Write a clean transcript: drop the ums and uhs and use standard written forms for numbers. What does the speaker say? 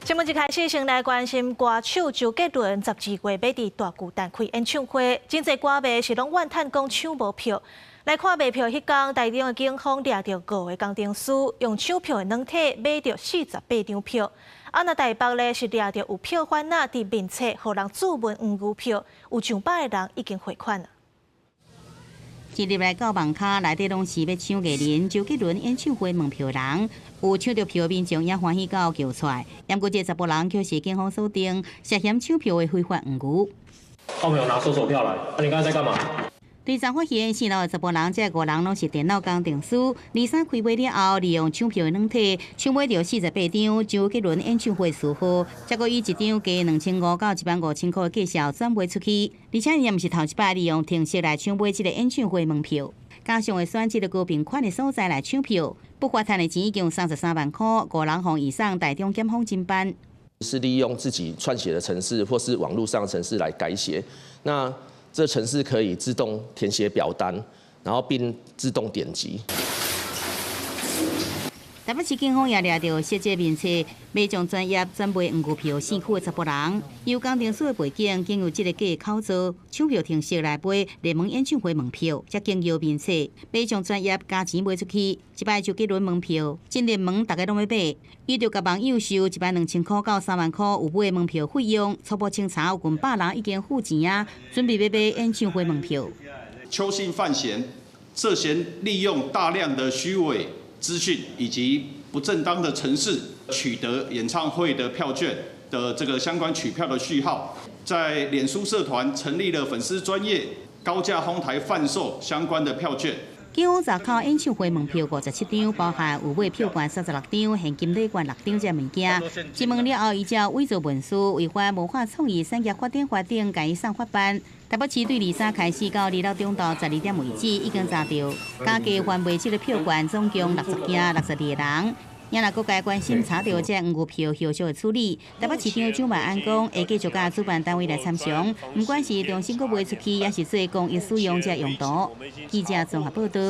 新闻一开始，先来关心歌手周杰伦12月要伫大巨蛋开演唱会，真侪歌迷是拢怨叹讲抢无票。来看卖票迄天，台中的警方抓到5个工程师，用抢票的软体买到48张票。那台北咧是抓到有票贩仔伫面册，互人自问黄牛票，有上百个人已经汇款了。一入来到网咖内底，拢是要抢艺人周杰伦演唱会门票的人。有抢到票民众也欢喜到叫出来，不过这10个人却是警方锁定涉嫌抢票的非法黄牛。他们有拿搜索票来，你刚才在干嘛？调查发现，4楼的10个人，这5个人拢是电脑工程师。23开卖了后，利用抢票的软体，抢买到48张周杰伦演唱会序号，结果以一张加2500到15000块的价销转卖出去，而且也毋是头一摆利用停息来抢买这个演唱会门票，加上会选这个高评款的所在来抢票，不法赚的钱已经有33万块，5人互移送台中检方侦办。是利用自己撰写的程式或是网络上的程式来改写，那这程式可以自动填写表单，然后并自动点击。台北市警方也抓到涉这面册卖将专业转卖黄牛票4区的10个人，由工程师的背景，经由这个假的口座抢票停息来买热门演唱会门票，再经由面册卖将专业加钱卖出去。一摆周杰伦门票真热门，大家拢要买，伊就甲网友收1摆2000块到3万块有买的门票费用。初步清查有近100人已经付钱啊，准备要买演唱会门票。邱姓犯嫌涉嫌利用大量的虚伪资讯以及不正当的程式取得演唱会的票券的这个相关取票的序号，在脸书社团成立了粉丝专页，高价哄抬贩售相关的票券。警方查扣演唱会门票57张，包含有买票券36张、现金礼券6张这物件。询问了后，依照伪造文书、违反文化创意产业发展法等，甲伊送法办。台北市对23开始到2楼中昼12点为止，已经查到加价贩卖这个票券总共60件，62个人。也若各界关心查到这黄牛票后续的处理，台北市长蒋万安讲会继续甲主办单位来参详，不管是重新搁卖出去，也是做公益使用这用途。记者综合报道。